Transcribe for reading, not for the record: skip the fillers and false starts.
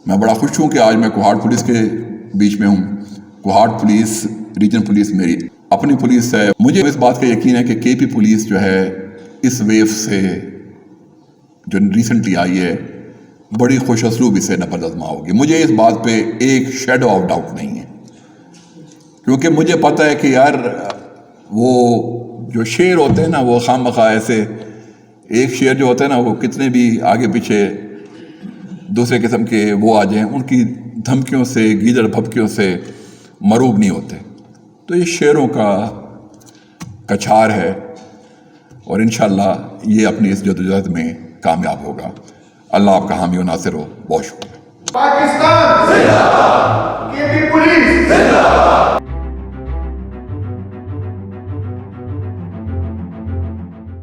मैं बड़ा खुश हूँ कि आज मैं कोहाट पुलिस के बीच में हूँ। कोहाट पुलिस रीजन पुलिस मेरी अपनी पुलिस है। मुझे इस बात का यकीन है कि केपी पुलिस जो है इस वेव से जो रिसेंटली आई है बड़ी खुश असलूबी से नफरतमा होगी। मुझे इस बात पे एक शेडो ऑफ डाउट नहीं है, क्योंकि मुझे पता है कि यार वो जो शेर होते हैं ना, वो खामखा ऐसे एक शेर जो होता है ना, वो कितने भी आगे पीछे दूसरे किस्म के वो आ जाएं, उनकी धमकियों से गीदड़ भपकियों से मरूब नहीं होते। तो ये शेरों का कछार है और इंशाअल्लाह ये अपनी इस जदोजहद में कामयाब होगा। अल्लाह आपका हामी व नासिर हो। बहुत शुक्रिया। पाकिस्तान जिंदाबाद।